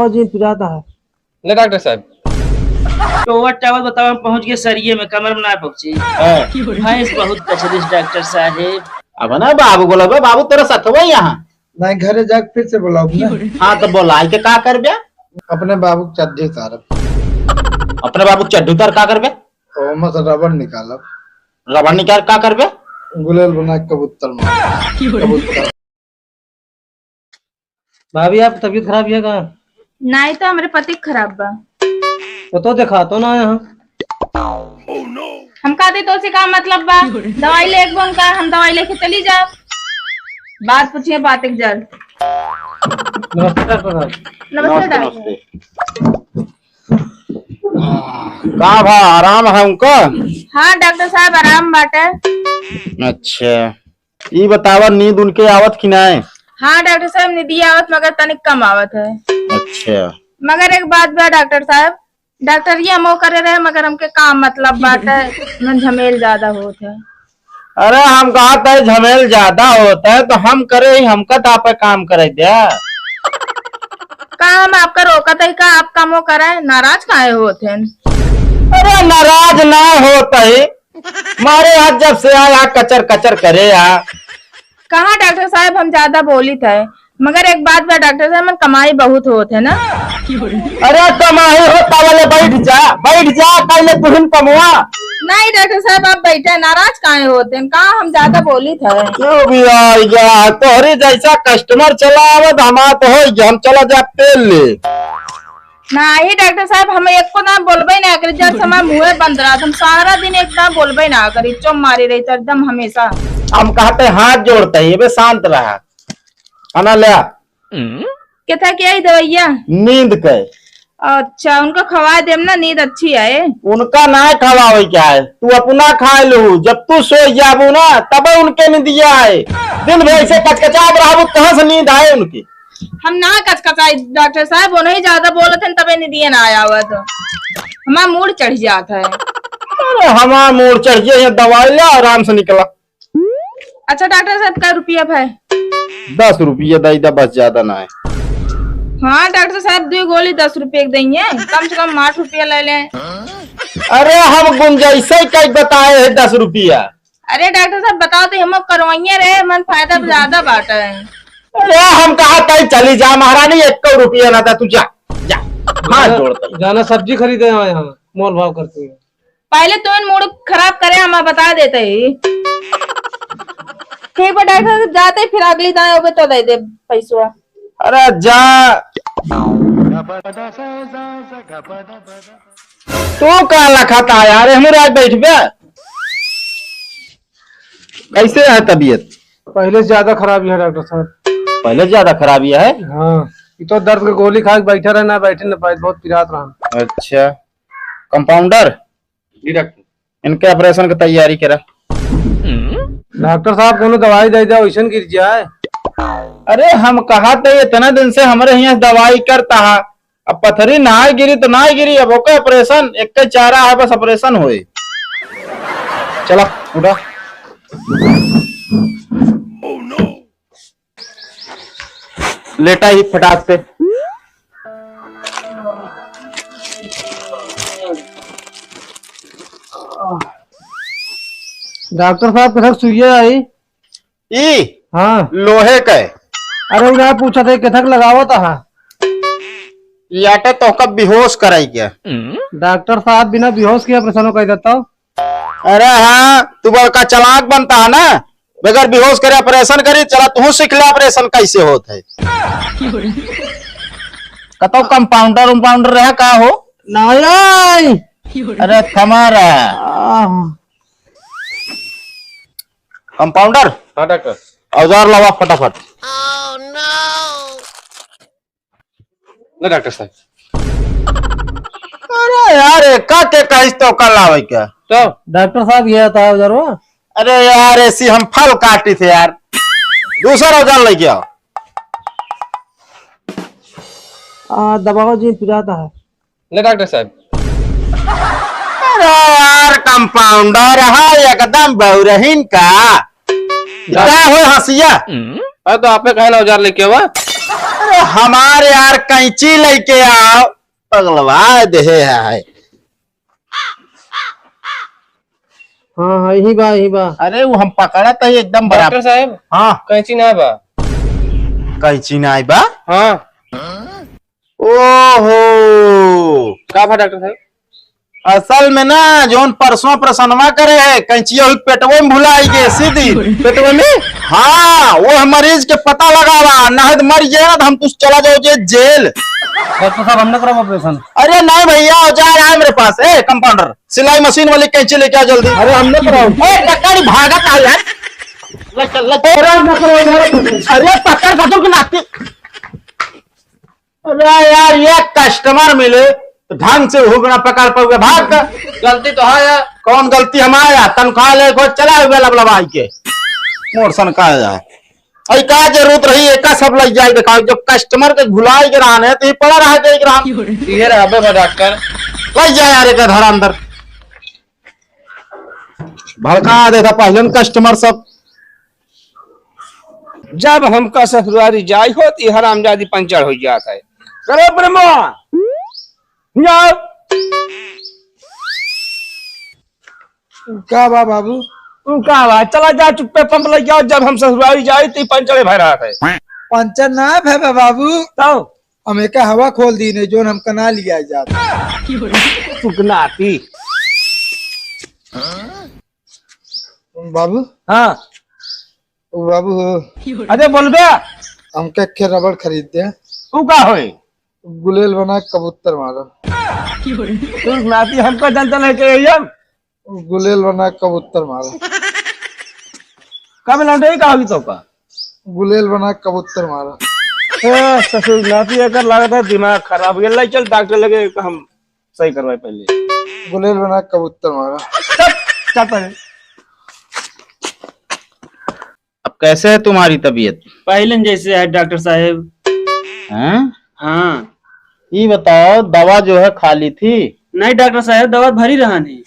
दबाओ जी पिराता है। ले डॉक्टर साहब। टोवर टावर बताओ पहुंच गए सरिये में कमर में ना पहुंची। भैंस बहुत कचरिस डॉक्टर साहेब। अब ना बाबू बोला बाबू तेरा साथ हुआ यहाँ नहीं घरे जाके फिर से बुलाऊंगा। हाँ तो बोला के का कर बे अपने बाबू को चड्ढी तारब। अपने बाबू चड्डू तर का कर बे ओमा से रबड़ निकालब। रबड़ निकाल का कर बे गुलेल बना के कबूतर मार कबूतर। भाभी आप तबीयत खराब है का? नहीं तो हमारे पति खराब बा। तो देखा तो ना यहाँ हम कहते तो से का मतलब बा दवाई ले एक बोन का हम दवाई लेके चली जा। बात पूछिए बात एक जल। नमस्ते डॉक्टर साहब। नमस्ते डॉक्टर। का भा आराम है उनका? हाँ डॉक्टर साहब आराम बाटे। अच्छा ये बतावा नींद उनके आवत की ना है? हाँ डॉक्टर साहब निधि आवत मगर तनिक कम आवत है। अच्छा मगर एक बात बा डॉक्टर साहब डॉक्टर ये हमो करे रहे मगर हमके काम मतलब बाटे मन झमेल ज्यादा होत है। अरे हम कहा था झमेल ज्यादा होता है तो हम करे ही हमका तो आप काम करे दिया काम आपका रोकत है का आप कामो कराए नाराज काहे होते हैं? अरे नाराज ना होता है मारे हाथ जब से आया कचर कचर करे यार। कहाँ डॉक्टर साहब हम ज्यादा बोली थे मगर एक बात बा डॉक्टर साहब मन कमाई बहुत होत है ना। अरे कमाई होता वाले बैठ जा पहले तुम कमवा। नहीं डॉक्टर साहब आप बैठे नाराज काहे होते हैं कहाँ हम ज्यादा बोली थे। क्यों भी आएगा तोहरे जैसा कस्टमर चला आवत हमारा तो हो गया हम चला जा तेल ले। नहीं डॉक्टर साहब हम एक को ना बोलबे ना करी जब समय मुँह बंद रहा हम सारा दिन एक ना बोलबे ना करी चुप मारी रही तो एकदम हमेशा। हम कहते हाथ जोड़ते है ये शांत रहा खाना ले क्या क्या ही दवाइया नींद के। अच्छा उनको खवा देम ना नींद अच्छी आए। उनका ना खवावे क्या है तू अपना खा लू जब तू सो जाबू ना तब उनके नींद आए। दिन भर से कचकचाब रहबू कहाँ से नींद आए उनकी? हम ना कचकचाई डॉक्टर साहब वो नहीं ज्यादा बोले थे तबे नींद ना आया हुआ तो हमारा मूड चढ़ जाता है। अरे हमारा मूड चढ़ गया दवाई ले आराम से निकला। अच्छा डॉक्टर साहब क्या रुपया है? 10 रुपये दे दे बस ज्यादा ना है। हाँ डॉक्टर साहब 2 गोली 10 रुपये की देंगे कम से कम 8 रुपया ले लें। अरे हम गुंजाइश कई बताए है 10 रुपया। अरे डॉक्टर साहब बताओ तो हम करवाइए रहे मन फायदा ज्यादा बांटा है। अरे हम कहा कहीं चली जा महारानी 1 रुपया ना था तू जा जा हाथ जोड़ता जाना सब्जी खरीदे यहाँ मोल भाव करते हैं। पहले तो इन मूड खराब करे हम बता देते ही ठीक है डॉक्टर साहब जाते फिर अगली दाएं होगे तो दे दे पैसा। अरे जा तू का लखाता यार हम रात बैठ गया। कैसे है तबीयत? पहले से ज्यादा खराबी है डॉक्टर साहब। पहले ज्यादा खराबी है? हाँ ये तो दर्द की गोली खा के बैठा रहा ना बैठे ना पाए बहुत पिरात रहा। अच्छा कंपाउंडर इनके ऑपरेशन की तैयारी करा। डॉक्टर साहब कोनो दवाई दे दे वैसे गिर जाए। अरे हम कहा थे इतना दिन से हमारे यहाँ दवाई करता है अब पथरी ना गिरी तो ना गिरी अब ओके ऑपरेशन एक का चारा है बस ऑपरेशन होए। चला उठा लेटा ही फटाक से। डॉक्टर साहब कथक सुइया आई? हाँ लोहे का है। अरे उन्हें पूछा था कथक लगावा था याटे तो कब बेहोश कराई क्या? डॉक्टर साहब बिना बेहोश के ऑपरेशन कर देता हूँ। अरे हाँ तू बड़का चालाक बनता है ना बगैर बेहोश करे ऑपरेशन करी चला तू सीख ले ऑपरेशन कैसे होता है। कतो कंपाउंडर उम्पाउंडर रहा का हो? नहीं अरे थमारा कंपाउंडर। हाँ डॉक्टर। औजार लवा फटाफट। ले डॉक्टर साहब। अरे यार का के कहिस तो कल आवे क्या? तो डॉक्टर साहब ये था उधर वो। अरे यार ऐसी हम फल काटी थे यार दूसरा औजार लेके आओ। दबाओ जी पिराता है। ले डॉक्टर साहब। अरे यार कंपाउंडर है एकदम बहुरहीन का क्या हो हंसिया? अरे तो आपे कहे औजार लेके हुआ। अरे हमारे यार कैंची लेके आओ, पगलवा दे है। हाँ हाँ यही बा यही बा। अरे वो हम पकड़ा था एकदम डॉक्टर बराबर। साहब हाँ कैंची ना बा। कैंची ना आई बा। हाँ ओहो का बा डॉक्टर साहब? असल में ना जोन परसों प्रसन्नवा करे है कैंचिया हुई पेटवे में भुलाई गए सीधी पेटवे में। हाँ वो मरीज के पता लगावा, नहीं तो मर जाए ना तो हम तुझ चला जाओ जेल। डॉक्टर साहब हमने करा ऑपरेशन। अरे नहीं भैया औजार है मेरे पास। ए कंपाउंडर सिलाई मशीन वाली कैंची लेके आ जल्दी। अरे हमने करा। टक्कर भागत आ यार। अरे पकड़ खतों की नाती। अरे यार ये कस्टमर मिले तो ढंग से हुगना पकड़ पड़ भाग का। गलती तो है यार। कौन गलती हमारा? तनख्वाह ले को चला हुआ लबलबाई के मोरसन का जाए। अरे का जरूरत रही एक सब लग जाए। देखा जो कस्टमर के भुलाई के रहने है तो ये पड़ा रहा के ग्राम ये रहबे बा डॉक्टर। लग जाए यार एक धर अंदर भड़का देता पहले कस्टमर सब। जब हमका ससुरारी जाई हो तो हरामजादी पंचर हो जाता है। करो ब्रह्मा जाओ। का बा बाबू? तू कहा बा? चला जा चुप्पे पंप लग जाओ। जब हम ससुरारी जाई तो पंचर भर रहा है। पंचर ना है बे बाबू, तो हम एक हवा खोल दी ने जो हम कना लिया जाता। सुकनाती। बाबू हाँ बाबू अरे बोल बे। हम के रबड़ खरीद दे। तू का होई? गुलेल बना कबूतर मारो। तू नाती हमको जनता लेके हम गुलेल बना कबूतर मारो। कब लौटे का होगी तो का? गुलेल बना कबूतर मारो। ससुर नाती अगर लागत है दिमाग खराब हो गया। चल डॉक्टर लगे हम सही करवाए पहले। गुलेल बना कबूतर मारो। क्या पहले? अब कैसे है तुम्हारी तबीयत? पहले जैसे है डॉक्टर साहब। हैं? हाँ ये बताओ दवा जो है खाली थी? नहीं डॉक्टर साहब दवा भरी रहा नहीं।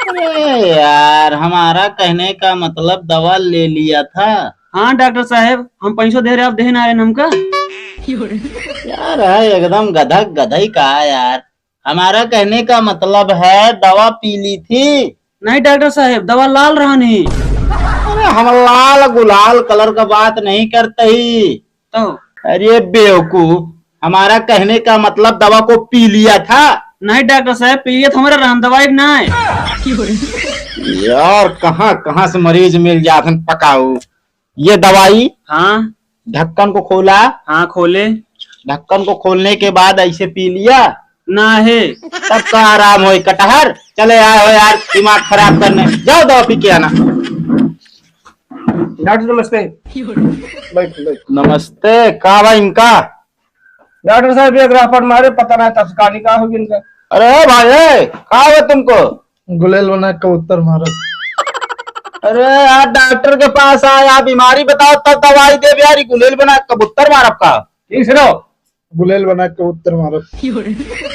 अरे यार हमारा कहने का मतलब दवा ले लिया था। हाँ डॉक्टर साहब हम पैसों दे रहे आप दे ना रहे हमका। यार है एकदम गधा गधा का यार। हमारा कहने का मतलब है दवा पी ली थी? नहीं डॉक्टर साहब दवा लाल रहा नहीं। अरे हम लाल गुलाल कलर का बात नहीं करते ही। तो अरे बेवकूफ, हमारा कहने का मतलब दवा को पी लिया था। नहीं डॉक्टर साहब पीलिए तो हमारा राम दवाई ना है। यार कहाँ कहाँ से मरीज मिल जाते हैं पकाऊ। ये दवाई हाँ ढक्कन को खोला, हाँ खोले ढक्कन को खोलने के बाद ऐसे पी लिया ना है। तब का आराम हो। कटहर चले आए हो यार दिमाग खराब करने। जाओ दवा पी के आना। डॉक्टर नमस्ते। बैठ बैठ। नमस्ते। का भाई इनका? डॉक्टर साहब एक रापट मारे पता नहीं तस्कानी का होगी इनका। अरे भाई का हुआ तुमको? गुलेल बना कबूतर मारो। अरे यार डॉक्टर के पास आया बीमारी बताओ तब दवाई दे यार। गुलेल बना कबूतर मारब का? ठीक सुनो। गुलेल बना कबूतर मारो।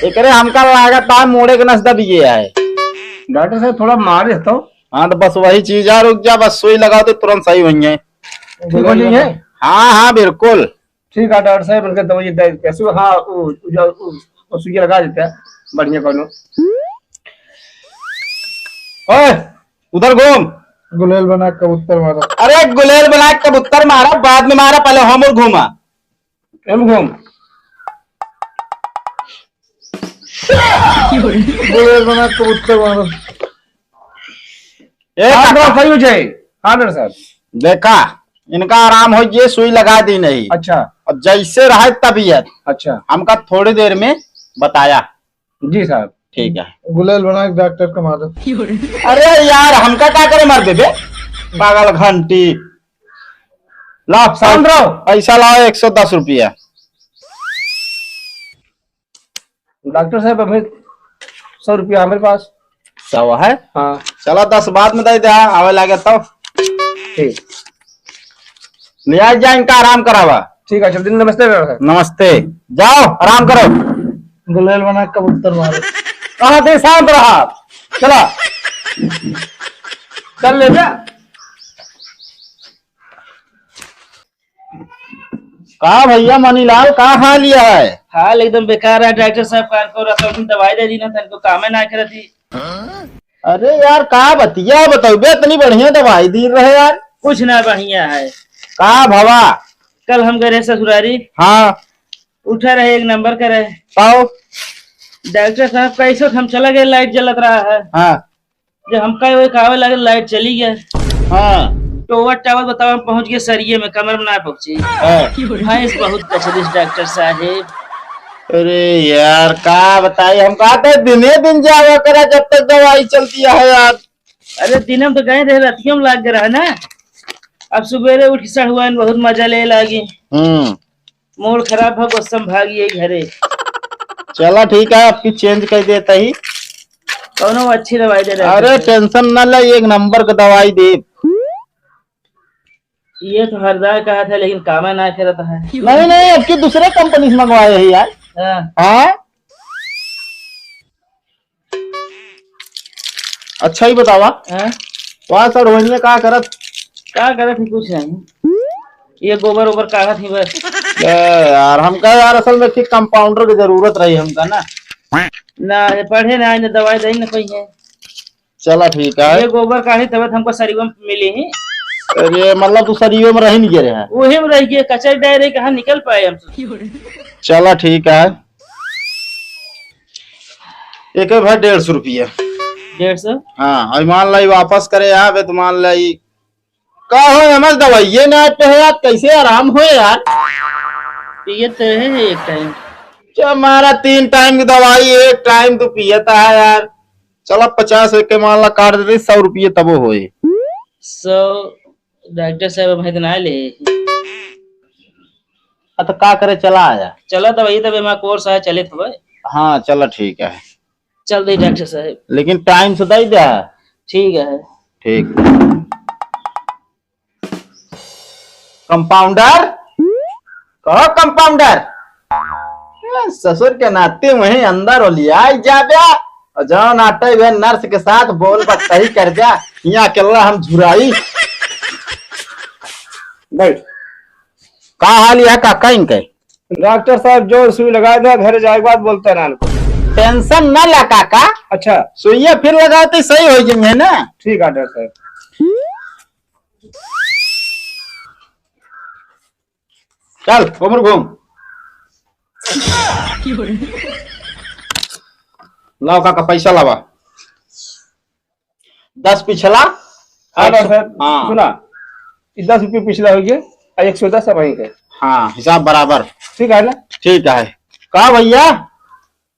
एकरे हमका लागत था मोड़े के नस दब गया है। डॉक्टर साहब थोड़ा मार देता हूँ। हाँ तो बस वही चीज है। रुक जा बस सुई लगाओ तो तुरंत सही होंगे। ठीक हो जाइए। हाँ हाँ बिल्कुल ठीक है डॉक्टर साहब उनका दवाई दे कैसे। हाँ वो सुई लगा देते हैं बढ़िया कोनो। ओए उधर घूम। गुलेल बना कबूतर मारो। अरे गुलेल बना कबूतर मारा बाद में मारा, पहले हम और घूमा। हम घूम। गुलेल बना कबूतर मारो। हाँ डॉक्टर सही हो जाए। हाँ डॉक्टर साहब देखा इनका आराम हो ये सुई लगा दी नहीं। अच्छा अब जैसे रहा तबीयत अच्छा हमका थोड़ी देर में बताया। जी साहब। ठीक है। गुलेल बना डॉक्टर को मारो। अरे यार हमका क्या करे मर देबे पागल घंटी। लाओ शांत रहो। पैसा लाओ 110 रुपया। डॉक्टर साहब हमें 100 रुपया हमारे पास। 100 है? हाँ चलो 10 बाद में दे दे आवे लगे तो। ठीक ले आ जा इनका आराम करावा। ठीक है। चल नमस्ते डॉक्टर साहब। नमस्ते। जाओ आराम करो। गुलेल बना कबूतर मारो। कहाँ थे? शांत रहा। चला चल ले जा। का भैया मनीलाल का हाल लिया है? हाल एकदम बेकार है डॉक्टर साहब। कान को रखा दवाई दे दी ना तनको कामे ना करती। अरे यार का बतिया बताओ, इतनी बढ़िया दवाई दी रहे यार। कुछ ना बढ़िया है। का भवा? कल हम गए ससुरारी। हाँ उठा रहे एक नंबर का रहे। पाओ। डॉक्टर साहब कैसे हम चला गए, लाइट जलत रहा है। हाँ जब हम कहे कावे लगे लाइट चली गए। हाँ टोवर टावर बताओ, हम पहुंच गए सरिये में, कमर में ना पहुंची। भैंस बहुत कचरिस डॉक्टर साहेब। अरे यार का बताई, हम कहा था दिने दिन जावा करा जब तक दवाई चलती है यार। अरे दिन हम तो गए रहे, रातियों में लाग रहा ना। अब सुबेरे उठ सड़ हुआ बहुत मजा ले लागी। मूड खराब हो गुस्सम भागी घरे। चला ठीक है, आपकी चेंज कर देता ही। कौनो अच्छी दवाई दे रहा। अरे टेंशन न ले, एक नंबर का दवाई दे। ये तो हरदार कहा था लेकिन कामा ना करता है। नहीं नहीं, आपकी दूसरे कंपनी से मंगवाए है यार। हाँ अच्छा ही बतावा। वहाँ सर रोहिणी का करत थी कुछ नहीं, ये गोबर ओबर काढ़ा थी बस। यार हमका यार असल में ठीक कंपाउंडर की जरूरत रही हमका ना पढ़े ना दवाई दे ना कोई है। चला ठीक है। ये गोबर काढ़ी तब हमको शरीर में मिली ही। अरे मतलब तू शरीर में रह नहीं गिरे हैं? वही में रह गए, कचर डायरे कहाँ निकल पाए हम। चला ठीक है। एक भाई 150 रुपया। 150? हाँ अभी मान लाई वापस करे यहाँ तो मान लाई का हो हमें दवाई ये ना पे है यार, कैसे आराम हो यार। पिए तो है एक टाइम। हमारा 3 टाइम की दवाई एक टाइम तो पियता है यार। चलो 50 के मान ला काट दे 100 रुपये तब हो। 100 डॉक्टर साहब भाई तो ना ले। तो का करे, चला आया। चलो दवाई तब हमारा कोर्स है चले थे। हाँ चलो ठीक है। चल दे डॉक्टर साहब, लेकिन टाइम से दे दे। ठीक है। ठीक। कंपाउंडर कहो कंपाउंडर। ससुर के नाते वहीं अंदर हो लिया जा ब्या और जाओ नाटे हुए नर्स के साथ बोल बत्ता ही कर जा। यहाँ अकेला हम झुराई बैठ। का हाल है काका इनके? डॉक्टर साहब जो सुई लगा दिया, घर जाए बात बोलते रहना को। टेंशन न ला काका, अच्छा सुइया फिर लगाते सही हो जाएंगे ना। ठीक है डॉक्टर साहब। चल उम्र घूम। लाओ काका पैसा लावा। 10 पिछला। हाँ डॉक्टर साहब हाँ। सुना, 10 रुपये पिछला हो गया, 110 है वहीं के। हाँ हिसाब बराबर। ठीक है ना? ठीक है। का भैया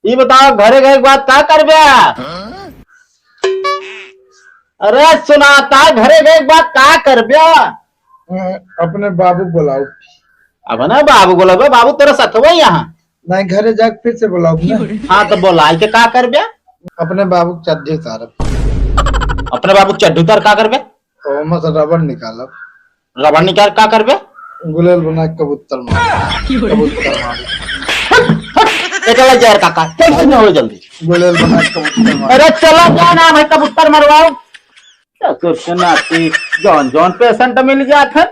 ये बताओ घरे गए बात का कर बे? अरे सुनाता घरे गए बात का कर बे? अपने बाबू बुलाओ। अब ना बाबू बोला बाबू तेरा साथ हुआ यहाँ। नहीं घरे जाके फिर से बुलाओ ना। हाँ तो बोला के का कर बे? अपने बाबू चड्ढी तारब। अपने बाबू चड्ढू तर का कर बे? मत रबड़ निकालो। रबड़ निकाल का कर बे? गुलेल बना कबूतर मारो। कबूतर मारो। चला जहर काका चल हो जल्दी। गुलेल बना कबूतर मारो। अरे चलो क्या नाम है कबूतर मरवाओ। जौन जौन पेशेंट मिल जाते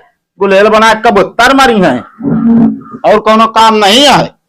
गुलेल बना कबूतर मारी है और कोनो काम नहीं है।